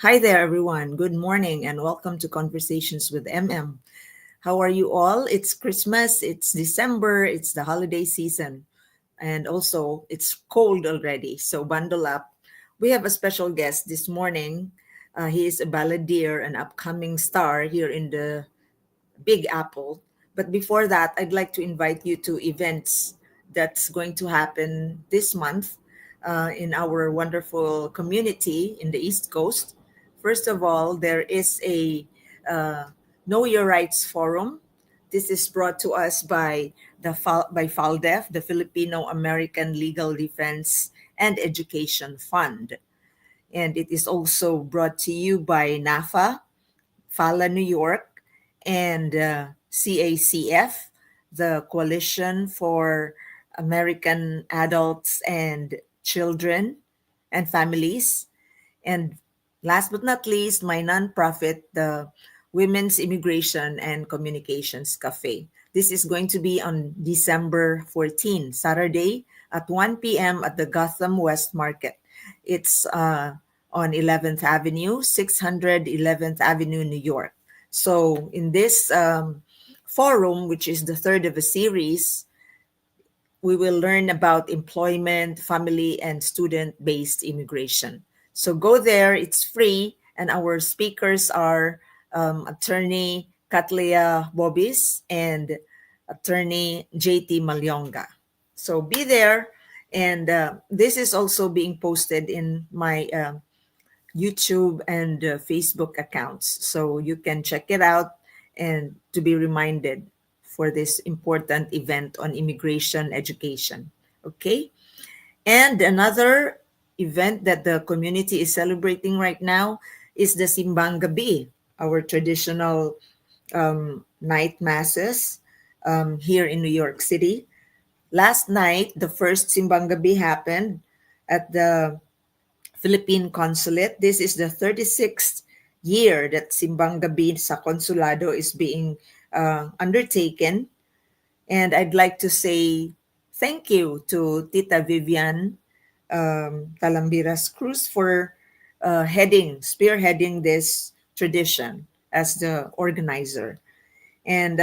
Hi there, everyone. Good morning and welcome to Conversations with MM. How are you all? It's Christmas, it's December, it's the holiday season, and also it's cold already, so bundle up. We have a special guest this morning. He is a balladeer, an upcoming star here in the Big Apple. But before that, I'd like to invite you to events that's going to happen this month in our wonderful community in the East Coast. First of all, there is a uh, Know Your Rights Forum. This is brought to us by by FALDEF, the Filipino American Legal Defense and Education Fund. And it is also brought to you by NAFA, FALA New York, and CACF, the Coalition for American Adults and Children and Families. And last but not least, my nonprofit, the Women's Immigration and Communications Cafe. This is going to be on December 14, Saturday at 1 p.m. at the Gotham West Market. It's on 11th Avenue, 600 11th Avenue, New York. So in this forum, which is the third of a series, we will learn about employment, family, and student-based immigration. So go there, it's free, and our speakers are attorney Katleya Bobis and attorney JT Malyonga. So be there, and this is also being posted in my YouTube and Facebook accounts. So you can check it out and to be reminded for this important event on immigration education. Okay. And another event that the community is celebrating right now is the Simbang Gabi, our traditional night masses here in New York City. Last night, the first Simbang Gabi happened at the Philippine Consulate. This is the 36th year that Simbang Gabi sa Konsulado is being undertaken. And I'd like to say thank you to Tita Vivian Talambiras Cruz for spearheading this tradition as the organizer. And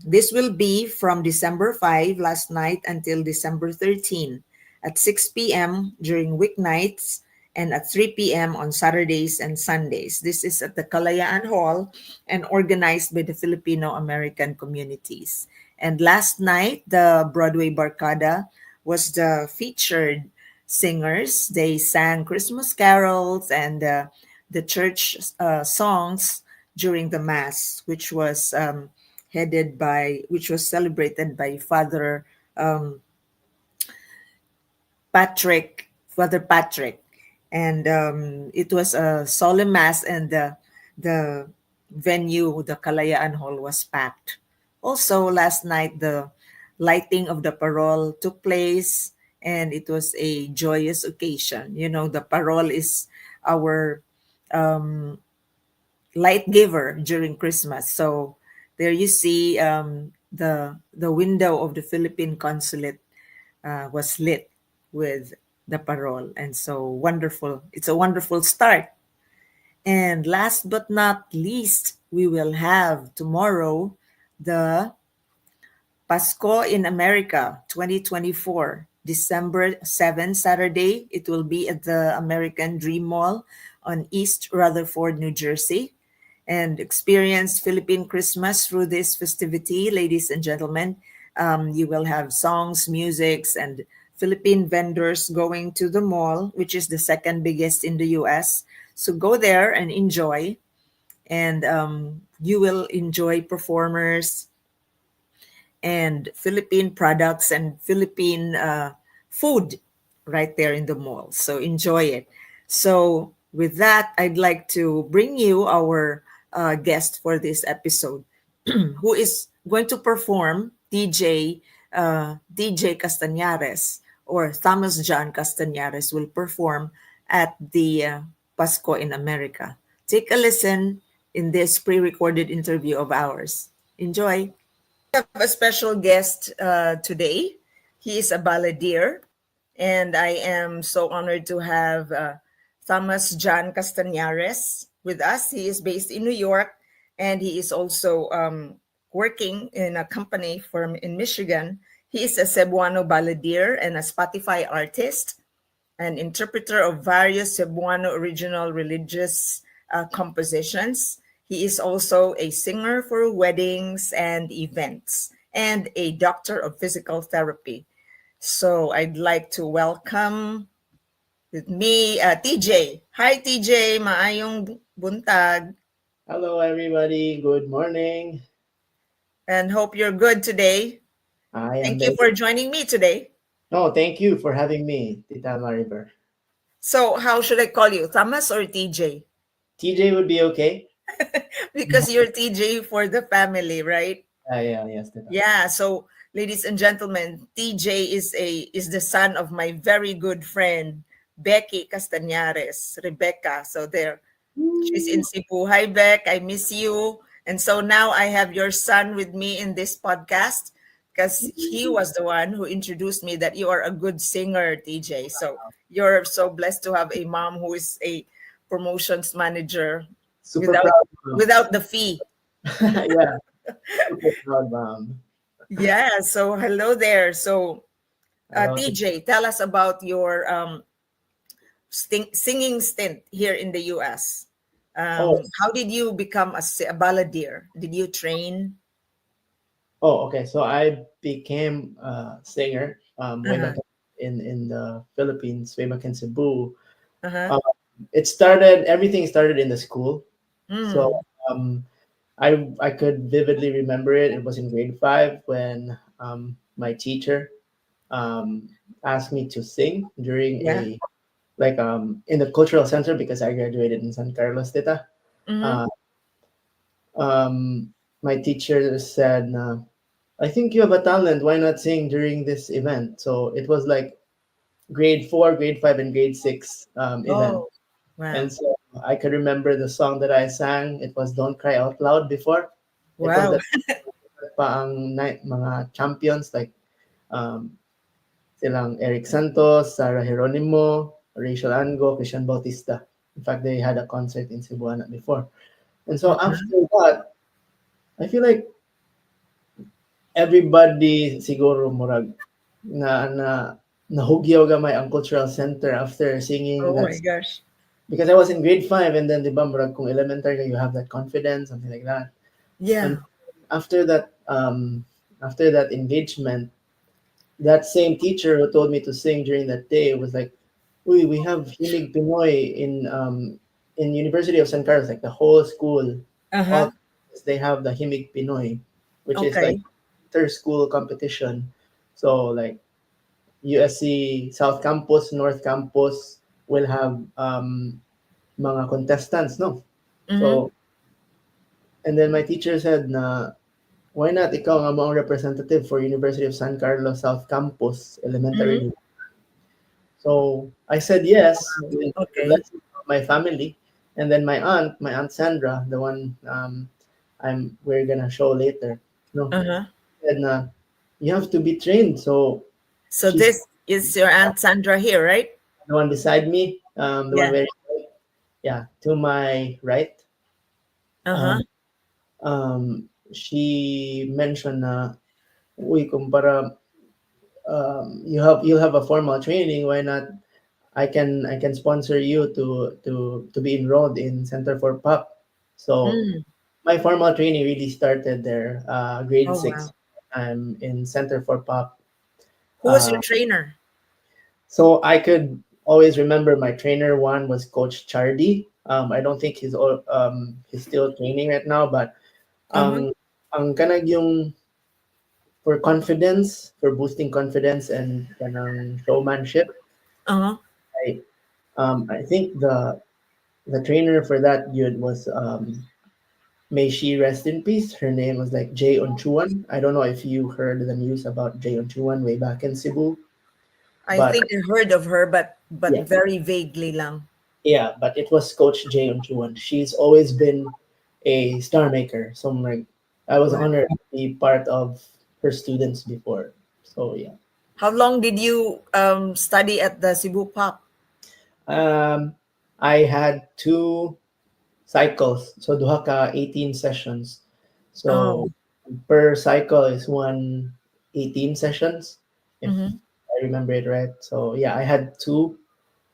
this will be from December 5 last night until December 13 at 6 p.m. during weeknights and at 3 p.m. on Saturdays and Sundays. This is at the Kalayaan Hall and organized by the Filipino American communities. And last night, the Broadway Barkada was the featured singers. They sang Christmas carols and the church songs during the Mass, which was celebrated by um, Father Patrick, and it was a solemn mass, and the venue, the Kalayaan Hall, was packed. Also, last night the lighting of the parol took place, and it was a joyous occasion. You know, the parol is our um, light giver during Christmas. So there you see the window of the Philippine consulate was lit with the parol, and so wonderful. It's a wonderful start. And last but not least, we will have tomorrow the Pasko in America 2024, December 7, Saturday. It will be at the American Dream Mall on East Rutherford, New Jersey. And experience Philippine Christmas through this festivity, ladies and gentlemen. You will have songs, musics, and Philippine vendors going to the mall, which is the second biggest in the US. So go there and enjoy. And you will enjoy performers and Philippine products and Philippine food right there in the mall. So enjoy it. So with that, I'd like to bring you our guest for this episode, who is going to perform TJ Castanares, or Thomas John Castanares will perform at the Pasko in America. Take a listen in this pre-recorded interview of ours. Enjoy. Have a special guest today. He is a balladeer, and I am so honored to have Thomas John Castanares with us. He is based in New York, and he is also working in a company from in Michigan. He is a Cebuano balladeer and a Spotify artist, an interpreter of various Cebuano original religious compositions. He is also a singer for weddings and events, and a doctor of physical therapy. So I'd like to welcome with me, TJ. Hi, TJ. Maayong buntag. Hello, everybody. Good morning. And hope you're good today. I am Thank you very. for joining me today. No, thank you for having me, Tita Mariber. So, how should I call you? Thomas or TJ? TJ would be okay. Because you're TJ for the family, right? Yeah, yes, Tita. Yeah, so ladies and gentlemen, TJ is the son of my very good friend Becky Castanares, Rebecca. So there, she's in Woo. Cebu. Hi Beck, I miss you. And so now I have your son with me in this podcast because he was the one who introduced me that you are a good singer, TJ. So you're so blessed to have a mom who is a promotions manager Super without proud, mom. without the fee. Yeah, super proud, mom. Yeah, so hello there. So, Hello, Tita. TJ, tell us about your singing stint here in the US. Oh, How did you become a balladeer? Did you train? okay. So I became a singer way Uh-huh. back in the Philippines, way back in Cebu. Uh-huh. Um, it started. Everything started in the school. So Mm. um, I could vividly remember it. It was in grade five when my teacher um, asked me to sing during Yeah. a in the cultural center because I graduated in San Carlos, Tita. Mm-hmm. Uh, my teacher said, "I think you have a talent. Why not sing during this event?" So it was like grade four, grade five, and grade six event. Oh, wow. And so I could remember the song that I sang. It was "Don't Cry Out Loud" before. It was Wow. the paang night mga champions like um, silang Erik Santos, Sarah Geronimo, Rachel Ango, Christian Bautista. In fact, they had a concert in Cebuana before. And so Uh-huh. after that, I feel like everybody siguro murag na nahugyaw gamay ang cultural center after singing Oh that my gosh. because I was in grade 5 and then di ba murag kung elementary you have that confidence something like that. And Yeah. after that after that engagement that same teacher who told me to sing during that day was like, "Uy, we have Himig Pinoy in University of San Carlos, like the whole school, all Uh-huh. they have the Himig Pinoy, which is like Okay. inter-school competition. So like USC South Campus, North Campus will have mga contestants, no? Mm-hmm. So and then my teacher said na why not ikaw nga mo ang representative for University of San Carlos South Campus Mm-hmm. Elementary. So I said yes with the Okay. blessing of my family, and then my aunt Sandra, the one we're gonna show later. No, Uh-huh. said na you have to be trained. So So she's this is your Aunt Sandra here, right? the one beside me, the one Yeah. very yeah to my right. Uh-huh. Um, she mentioned na uy kumpara you'll have a formal training. Why not I can sponsor you to be enrolled in Center for Pop. So Mm. my formal training really started there, grade Oh six. wow. I'm in Center for Pop. Who was your Uh, trainer? so I could always remember my trainer one was Coach Chardy. I don't think he's still training right now, but Uh-huh. ang kanag yung for confidence, for boosting confidence and kanang showmanship. Uh-huh. I think the trainer for that yun was may she rest in peace. Her name was like Jay Onchuan. I don't know if you heard the news about Jay Onchuan way back in Cebu, I but think I heard of her, but yeah, very vaguely lang. yeah, but it was Coach Jay Onchuan. She's always been a star maker. So I'm like, I was Wow. honored to be part of her students before. So yeah, How long did you study at the Cebu Pop? um, I had two cycles. So duha ka 18 sessions. So Oh. per cycle is 18 sessions, if Mm-hmm. I remember it right. So yeah, I had two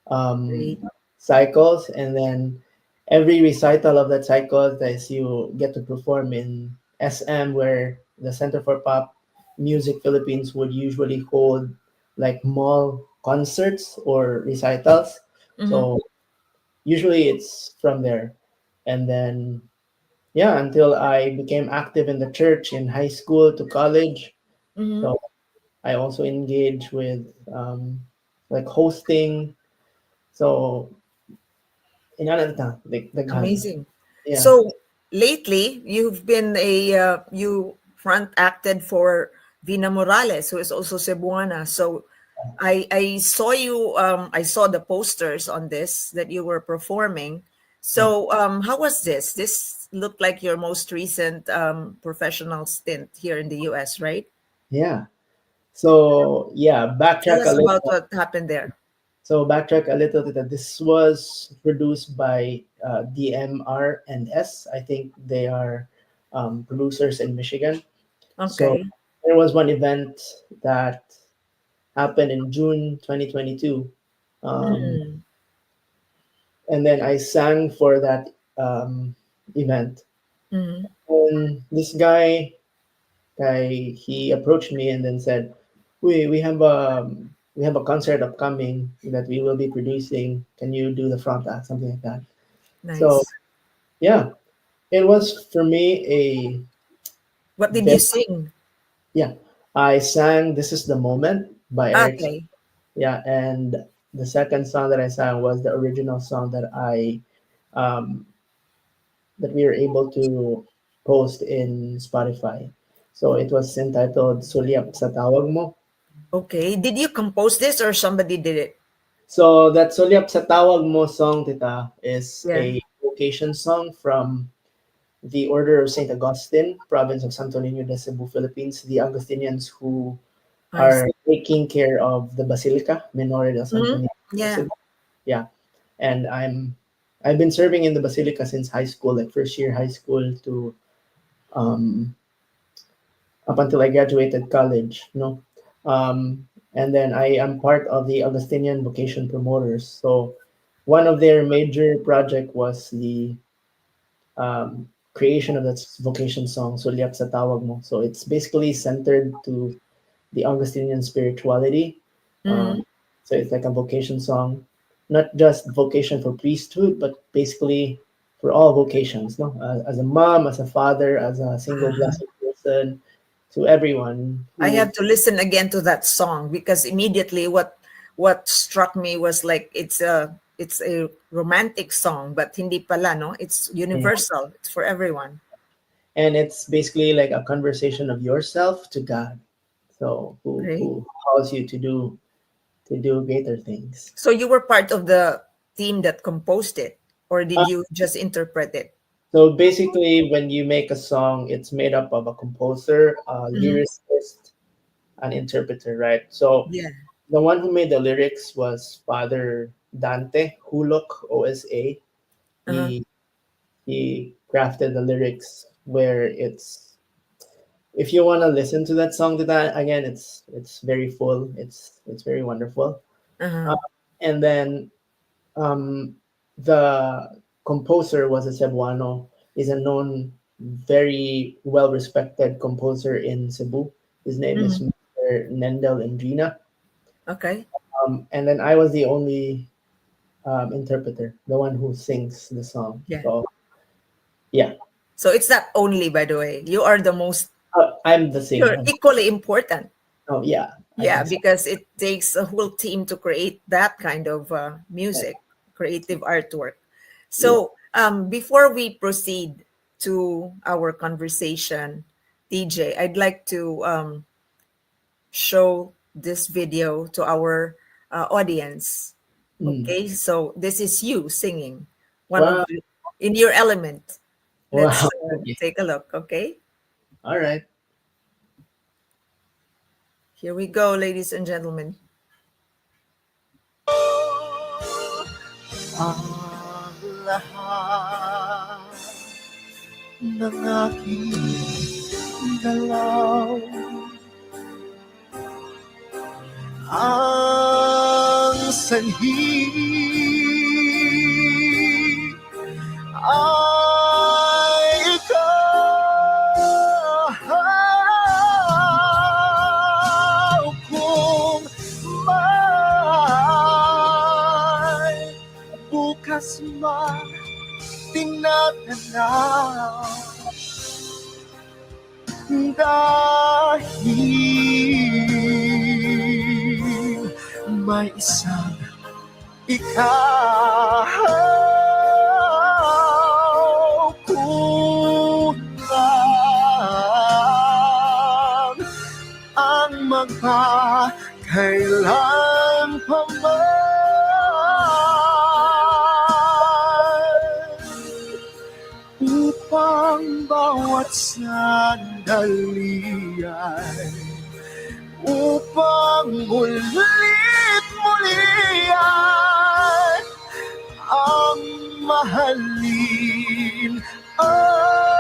Great. um, cycles, and then every recital of that cycle is you get to perform in SM, where the Center for Pop Music Philippines would usually hold like mall concerts or recitals. Mm-hmm. So usually it's from there, and then yeah, until I became active in the church in high school to college. Mm-hmm. So I also engage with like hosting. So inananta, like daghan. Amazing. Yeah. So lately, you've been you front acted for Vina Morales, who is also Cebuana. So I saw you. I saw the posters on this that you were performing. Yeah. So how was this? This looked like your most recent professional stint here in the U.S., right? Yeah. So yeah, Tell backtrack a us about little. what happened there. So backtrack a little bit. This was produced by DMR and S. I think they are producers in Michigan. So Okay. there was one event that happened in June 2022. Um, Mm, and then I sang for that event. mm, And this guy, he approached me and then said, we have a concert upcoming that we will be producing. Can you do the front act, something like that?" So nice. yeah, it was for me a What did you very sing? yeah. I sang "This Is the Moment" by Erik. Okay. Yeah, and the second song that I sang was the original song um, that we were able to post in Spotify. So it was entitled "Sulyap sa tawag mo." Okay. Did you compose this or somebody did it? So that "Sulyap sa tawag mo" song, Tita, is Yeah. a vocation song from the Order of Saint Augustine, province of Santo Niño de Cebu, Philippines, the Augustinians who I are see. taking care of the Basilica Minore de Santo Hmm. Niño de Yeah. Cebu. Yeah, and I've been serving in the Basilica since high school, like first year high school to um, up until I graduated college, you know. And then I am part of the Augustinian Vocation Promoters. So one of their major project was the creation of that vocation song, Sulyap sa tawag mo. So it's basically centered to the Augustinian spirituality. Hmm. Um, so it's like a vocation song, not just vocation for priesthood, but basically for all vocations. No, as a mom, as a father, as a single blessed person, to everyone I who have to listen again to that song because immediately what struck me was like it's a romantic song, but hindi pala, no? It's yeah. universal. It's for everyone. And it's basically like a conversation of yourself to God. So Right. who calls you to do greater things. So you were part of the team that composed it, or Uh, did you just interpret it? so basically, when you make a song, it's made up of a composer, a Hmm. lyricist, an interpreter, right? So Yeah. the one who made the lyrics was Father Dante Hulok OSA. Uh-huh. He crafted the lyrics where it's if you want to listen to that song to that again, it's very full. It's very wonderful. Uh-huh. Uh, and then um, the composer was a Cebuano. Is a known, very well respected composer in Cebu. His name is Hmm. Mr. Nendel Indrina. Okay. And then I was the only interpreter, the one who sings the song. Yeah. So yeah, So it's not only, by the way, you are the most, I'm the you're singer. equally important. Oh yeah, I Yeah, think so. because it takes a whole team to create that kind of music, creative artwork. Yeah. So before we proceed to our conversation, DJ, I'd like to show this video to our audience. Mm. Okay, so this is you singing one of Wow. in your element. Let's Wow. Okay. take a look. Okay, All right. here we go, ladies and gentlemen. lahat ng aking galaw ang sanhi ay ikaw kung may bukas man tinatanaw dahil may isang ikaw kulang ang magpakailan pa man upang bawat sandali ay upang ulit muli ay ang mahalin ay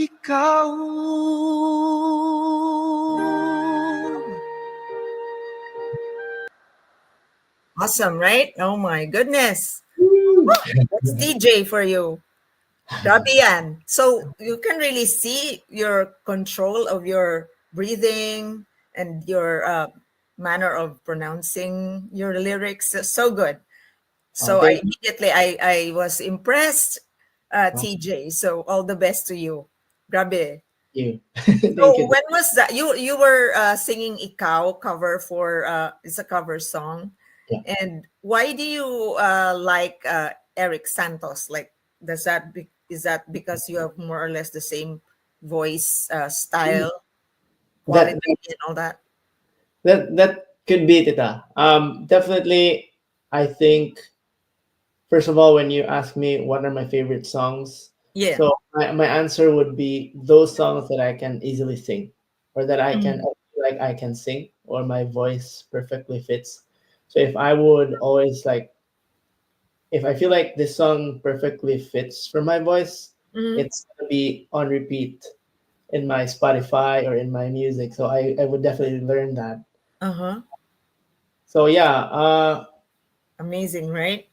ikaw. Awesome, right? Oh my goodness. That's TJ for you. Grabe yan. So you can really see your control of your breathing and your manner of pronouncing your lyrics. So good. So I Thank immediately I was impressed, TJ. So all the best to you. Grabe. you. Thank So you. when was that? You were singing "Ikaw" cover for it's a cover song, Yeah. and why do you like Erik Santos? Like, is that because you have more or less the same voice style, That quality, and all that? that could be Tita. Definitely. I think first of all, when you ask me what are my favorite songs, Yeah. so my answer would be those songs that I can easily sing, or that I can Mhm. I feel like I can sing, or my voice perfectly fits. So if I would always like, if I feel like this song perfectly fits for my voice, Mhm. it's gonna be on repeat in my Spotify or in my music. So I would definitely learn that. Uh huh. So yeah, Amazing, right?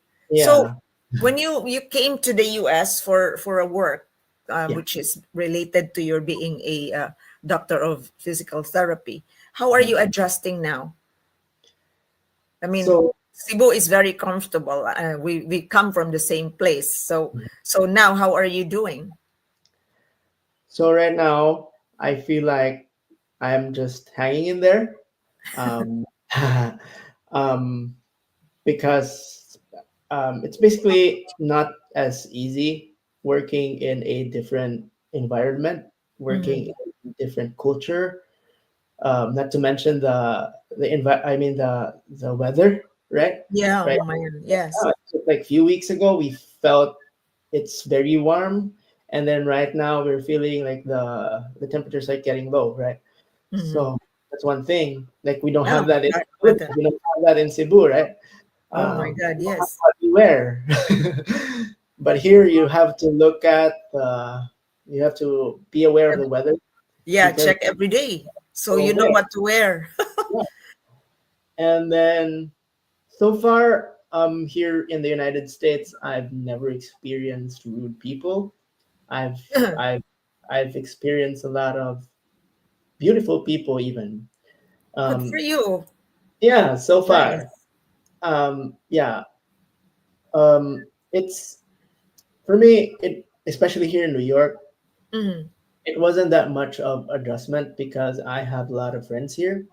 So yeah, when you came to the US for a work, yeah. which is related to your being a doctor of physical therapy, how are Mhm. you adjusting now? I mean, So Cebu is very comfortable. We come from the same place, so now how are you doing? so right now I feel like I'm just hanging in there. Um, um, because it's basically not as easy working in a different environment, Mm-hmm. working in different culture. Not to mention I mean the weather, right? Yeah, oh Right. my God, yes. Just like few weeks ago, we felt it's very warm, and then right now we're feeling like the temperatures like getting low, right? Mm-hmm. So that's one thing. Like we don't Yeah, have that in dark Philippines, weather. we don't have that in Cebu, right? Oh my God, We don't have yes. what we wear. But here you have to look at you have to be aware of the weather Yeah, because check every day so we're you know aware. what to wear. Yeah. And then so far, here in the United States, I've never experienced rude people. I've Good I've I've experienced a lot of beautiful people even. for Um, you. yeah, so far. Nice. Yeah. It's for me. It especially here in New York. Mhm. It wasn't that much of adjustment because I have a lot of friends here.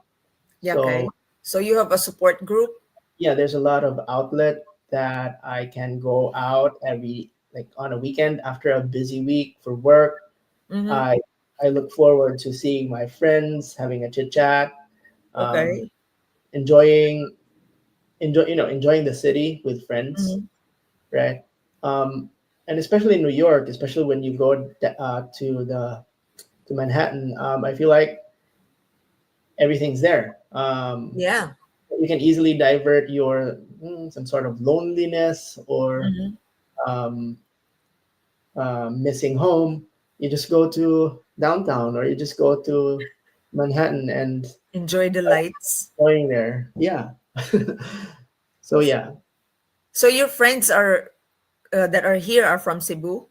Yeah, So okay. So you have a support group? yeah, there's a lot of outlet that I can go out every like on a weekend after a busy week for work. Mhm. I I look forward to seeing my friends, having a chit chat, um, Okay. enjoying enjoying the city with friends, Mhm. right? Um, and especially in New York, especially when you go to Manhattan, I feel like everything's there. Yeah. you can easily divert your some sort of loneliness or Hmm. um, missing home. You just go to downtown or you just go to Manhattan and Enjoy the lights. going there. Yeah. So yeah, So your friends are that are here are from Cebu.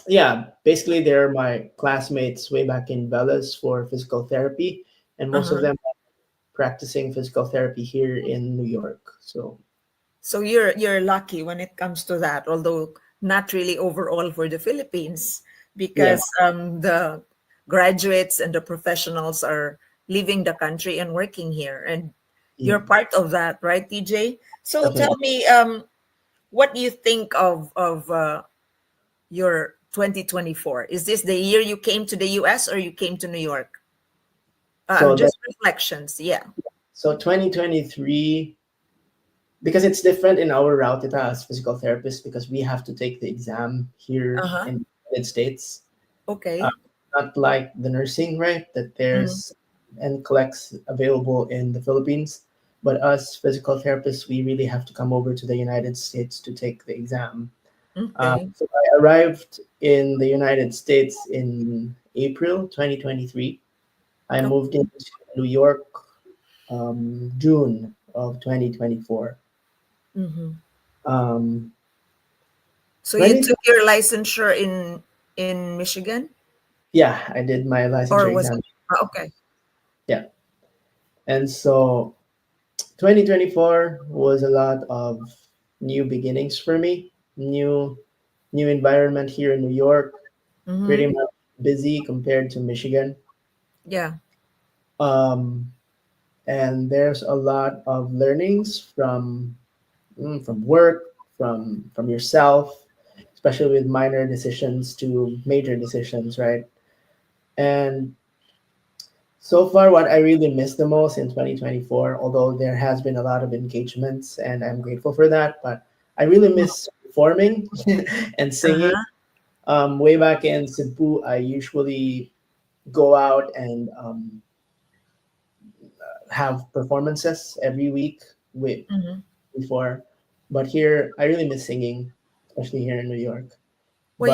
yeah. Basically, they're my classmates way back in Bellas for physical therapy, and most of Uh-huh. them are practicing physical therapy here in New York. So So you're lucky when it comes to that, although not really overall for the Philippines, yeah, because the graduates and the professionals are leaving the country and working here, and you're mm, part of that, right, TJ? So tell definitely. me, what do you think of your 2024? Is this the year you came to the U.S. or you came to New York? So that Just reflections, yeah. 2023, because it's different in our route as physical therapists because we have to take the exam here Uh-huh. in the United States. Uh, Okay. Not like the nursing, right? That Mm-hmm. there's NCLEX available in the Philippines. But us physical therapists, we really have to come over to the United States to take the exam. Okay. So I arrived in the United States in April 2023. I moved Okay. into New York June of 2024. Mm-hmm. Um, So you 20, took your licensure in Michigan, yeah, I did my or licensure was exam. it? Okay. Yeah. And so 2024 was a lot of new beginnings for me. New environment here in New York, pretty Mm-hmm. much busy compared to Michigan. Yeah. Um, and there's a lot of learnings from work, from yourself, especially with minor decisions to major decisions, right? And so far, what I really miss the most in 2024, although there has been a lot of engagements and I'm grateful for that, but I really miss performing and singing. Uh-huh. Way back in Cebu, I usually go out and have performances every week with Mm-hmm. before, but here I really miss singing, especially here in New York. Well,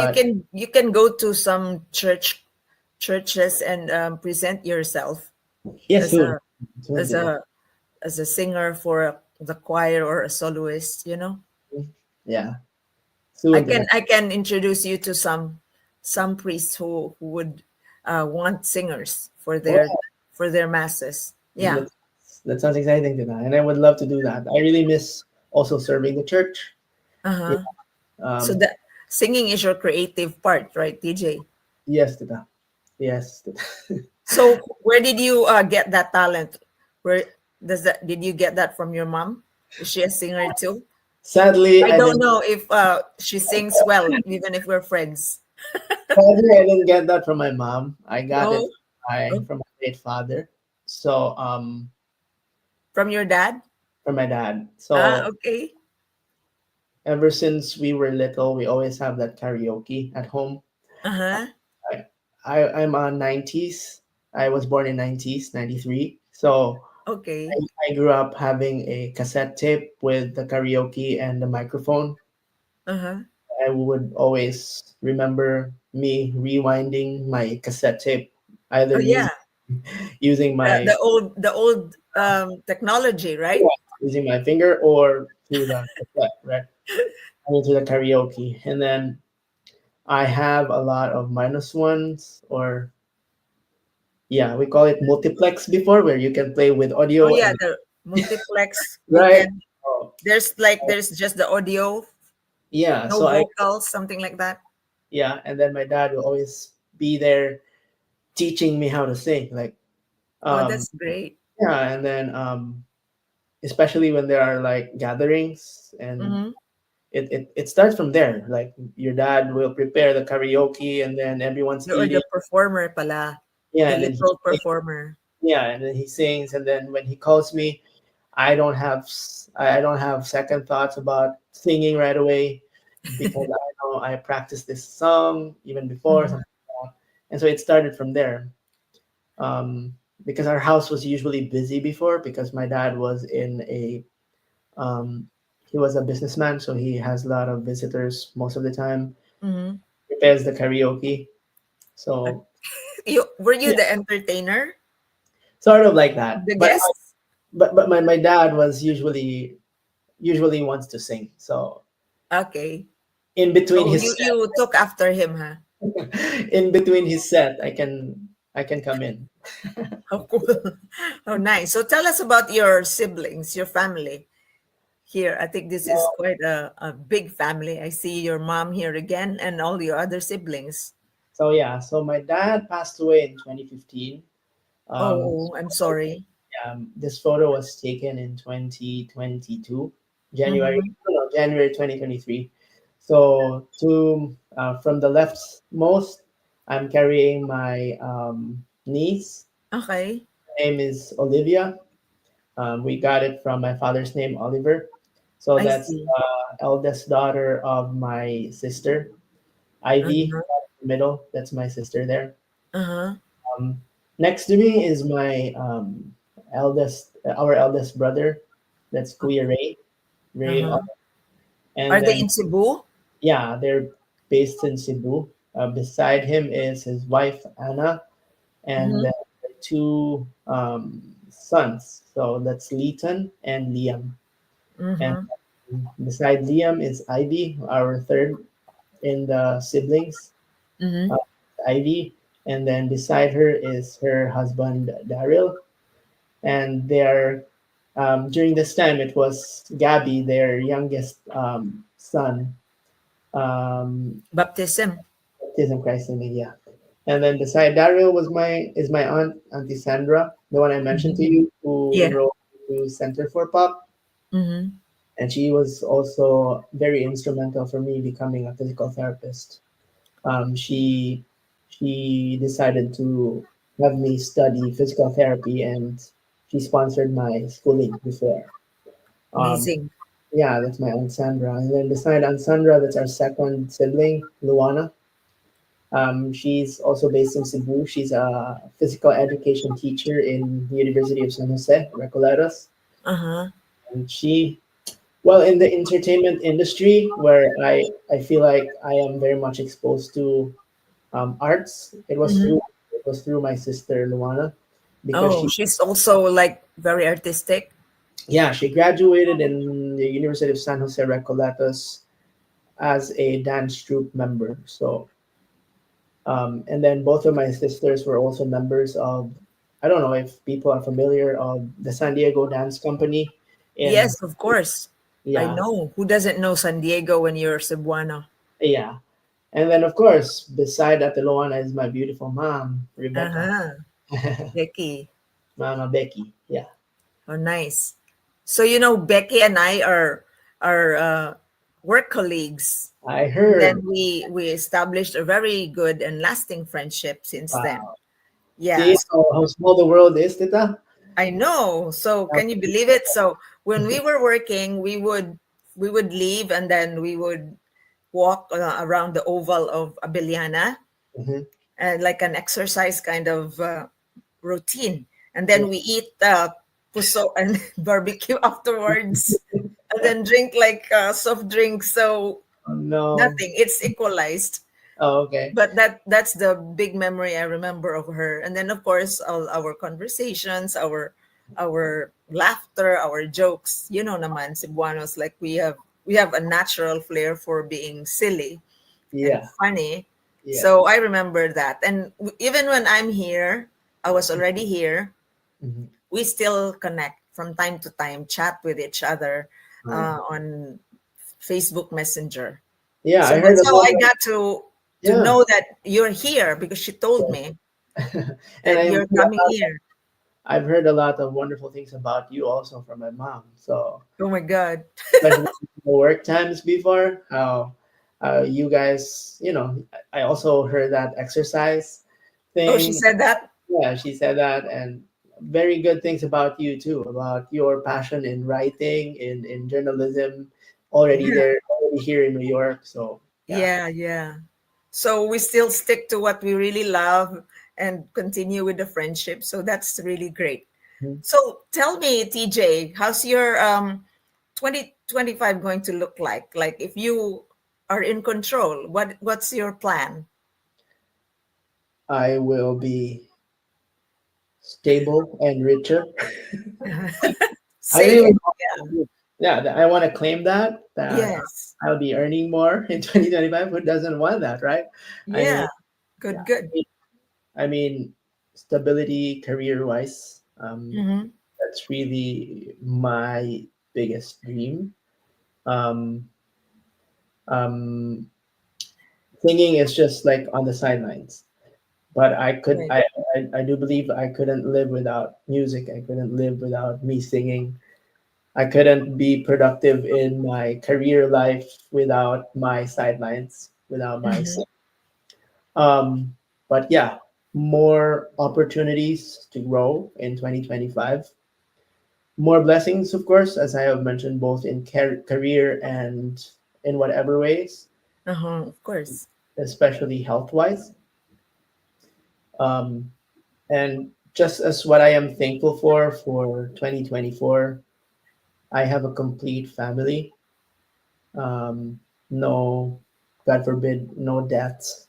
you But can go to some churches and present yourself yes, as soon, a soon as to that. a as a singer for the choir or a soloist. Yeah, soon to that. I can introduce you to some priests who would want singers Oh, for their masses. Yeah. that that sounds exciting to that, and I would love to do that. I really miss also serving the church. Yeah. Uh-huh. So Um, the singing is your creative part, right, TJ? yes, to that. Yes. To that. So where did you get that talent? Where does that did you get that from your mom? Is she a singer too? Sadly, I I don't didn't. know if she sings well, even if we're friends. Sadly, I didn't get that from my mom. I got it No? Oh, from my late father. So from your dad? from my dad. Ah, So okay. ever since we were little, we always have that karaoke at home. Uh-huh. I, I'm on 90s. I was born in 90s, 93. So Okay. I grew up having a cassette tape with the karaoke and the microphone. Uh-huh. I would always remember me rewinding my cassette tape, either Oh yeah. using my The old technology, right? yeah, using my finger or through the cassette, right? I mean, through the karaoke, and then I have a lot of minus ones, or yeah, we call it multiplex before, where you can play with Oh audio yeah, and the multiplex you right. can Oh, there's just the audio, yeah, no so I vocals, something like that. yeah, and then my dad will always be there teaching me how to sing, like Oh, um that's great. yeah, and then especially when there are like gatherings and Mm-hmm. it starts from there. Like your dad will prepare the karaoke and then everyone's Or eating. the performer pala, Yeah, the and then he literal sings. performer. Yeah, and then he sings, and then when he calls me, I don't have second thoughts about singing right away because I know I practiced this song even before Mhm. something like that. And so it started from there. Um, because our house was usually busy before, because my dad was in a um, he was a businessman, so he has a lot of visitors most of the time. Mm-hmm. Prepares the karaoke, so You were you yeah, the entertainer sort of like of that. the But guests? my dad was usually wants to sing, so Okay. in between So his you took after him, huh? in between his set, I can come in. How cool. Oh, nice. So tell us about your siblings, your family here. I think this is quite a big family. I see your mom here again and all your other siblings. So yeah, so my dad passed away in 2015. Oh, I'm sorry. This photo was taken in 2022, January, Mm-hmm. no, January 2023. So to from the left most, I'm carrying my niece. Okay. Her name is Olivia. We got it from my father's name, Oliver. So I that's see. the eldest daughter of my sister, Ivy, Uh-huh. middle. That's my sister there. Uh-huh. Um, Next to me is my our eldest brother. That's Kuya Ray. Ray, Uh-huh. and Are they then in Cebu? yeah, they're based in Cebu. Beside him is his wife Anna, and then Mm-hmm. the two sons. So that's Leighton and Liam. And Mm-hmm. beside Liam is Ivy, our third in the siblings. Mm-hmm. Uh, Ivy, and then beside her is her husband Daryl, and they're during this time it was Gabby, their youngest son, Baptism. baptism Christ in media. And then beside Daryl was my is my aunt Auntie Sandra, the one I mentioned to Mm-hmm. you, who Yeah. enrolled to Center for Pop, Mm-hmm. and she was also very instrumental for me becoming a physical therapist. She decided to have me study physical therapy, and she sponsored my schooling before. Um, Amazing. yeah, that's my aunt Sandra, and then beside Aunt Sandra, that's our second sibling, Luana. She's also based in Cebu. She's a physical education teacher in the University of San Jose, Recoletos. Uh-huh. And well, in the entertainment industry, where I feel like I am very much exposed to arts. Mm-hmm. It was through my sister Luana, because Oh, she's also like very artistic. she graduated in the University of San Jose Recoletos as a dance troupe member. So and then both of my sisters were also members of, I don't know if people are familiar of the San Diego Dance Company. In Yes, of course. I Yeah, know. Who doesn't know San Diego when you're Cebuano? yeah. And then of course beside that, Luana is my beautiful mom, Rebecca. Uh-huh. Becky. Mama Becky. Yeah, Oh, nice. So Becky and I are work colleagues. I And heard. then we established a very good and lasting friendship since then. Wow. Yeah. See So how small the world is, Tita? I know. So Um, can you believe it? So when we were working, we would leave and then we would walk around the oval of Abiliana mhm. and like an exercise kind of routine. And Yeah. then we eat puso and barbecue afterwards, and then drink like soft drinks. So Oh, no. nothing. It's equalized. Oh, okay. But that's the big memory I remember of her. And then of course all our conversations, our laughter, our jokes. Naman Cebuanos, like we have a natural flair for being silly and Yeah. funny. Yeah. So I remember that. And even when I'm here, I was already here, Mhm. we still connect from time to time, chat with each other Oh. on Facebook Messenger. Yeah, So I heard that's a how lot I of, got to yeah. know that you're here because she told me And that you're coming here. I've heard a lot of wonderful things about you also from my mom. So Oh my God. especially the work times before, how you guys, I also heard that exercise Oh, she thing. said that? Yeah, she said that, and very good things about you too, about your passion in writing, in journalism, already here in New York. So yeah, Yeah, yeah. So we still stick to what we really love and continue with the friendship. So that's really great. Mhm. So tell me, TJ, how's your 2025 going to look like? Like if you are in control, what's your plan? I will be stable and richer. I Say really it. yeah, I want to claim that Yes. I'll be earning more in 2025. Who doesn't want that, right? I mean, Yeah. Good, yeah. good. I mean, stability career-wise. Mm-hmm. That's really my biggest dream. Um, um, Singing is just like on the sidelines, but Right. I do believe I couldn't live without music. I couldn't live without me singing. I couldn't be productive in my career life without my sidelines, without my Mm-hmm. singing. Um, but yeah, more opportunities to grow in 2025. More blessings, of course, as I have mentioned, both in career and in whatever ways, Uh-huh. Of course. especially health wise. Um, and just as what I am thankful for 2024, I have a complete family. No, God forbid, no deaths.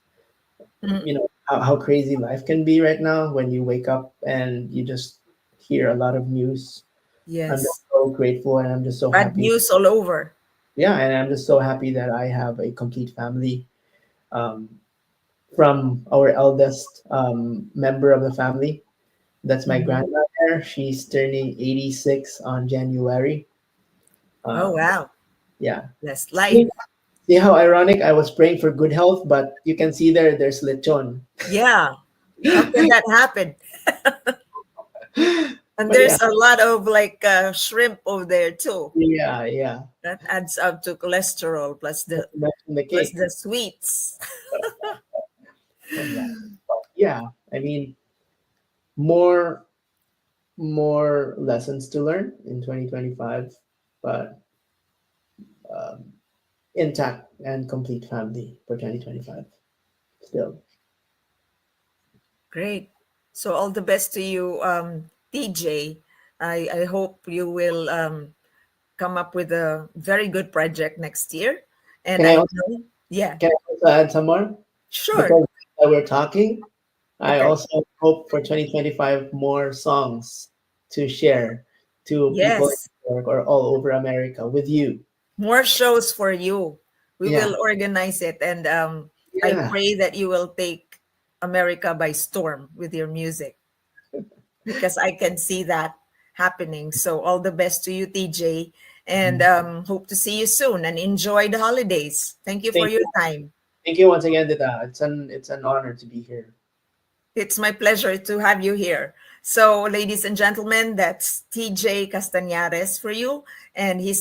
Mm, You know how crazy life can be right now when you wake up and you just hear a lot of news. I'm just yes. so grateful and I'm just so Bad happy. news all over. Yeah, and I'm just so happy that I have a complete family. Um, from our eldest member of the family, that's my Mm-hmm. grandmother. She's turning 86 on January. Oh, Um, wow. yeah. Blessed life. See, see how ironic? I was praying for good health, but you can see there's lechon. Yeah. How can that happen? And But yeah, there's a lot of like shrimp over there too. yeah. That adds up to cholesterol Not to mention the plus cake. the sweets. Oh, yeah. But yeah, I mean, more more lessons to learn in 2025, but um, intact and complete family for 2025 still. Great. So all the best to you, TJ. I hope you will come up with a very good project next year. And Can I I also, know, yeah, can I also add some more? sure. Because we're talking, I Okay. also hope for 2025 more songs to share to people in Yes. New York or all over America with you. More shows for you. We Yeah, will organize it. And I yeah. pray that you will take America by storm with your music because I can see that happening. So all the best to you, TJ. And Mhm. hope to see you soon and enjoy the holidays. Thank you for Thank your you. time. Thank you once again, Dita. It's an honor to be here. It's my pleasure to have you here. So, ladies and gentlemen, that's TJ Castanares for you, and he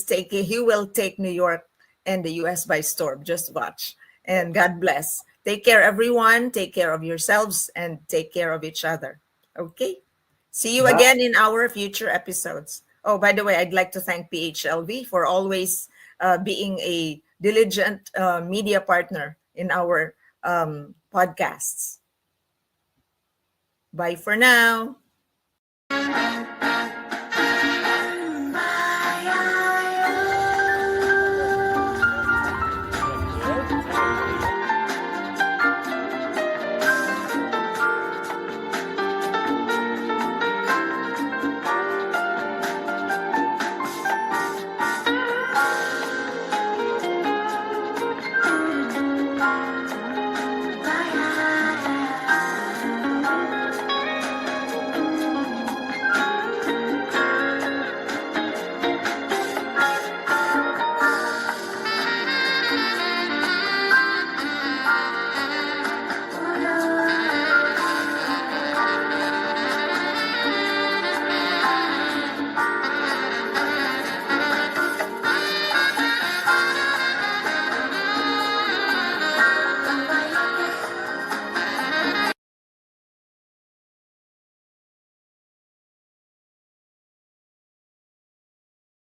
will take New York and the US by storm. Just watch. And God bless. Take care, everyone. Take care of yourselves and take care of each other. Okay? See you Bye. again in our future episodes. Oh, by the way, I'd like to thank PHLV for always being a diligent media partner in our podcasts. Bye for now.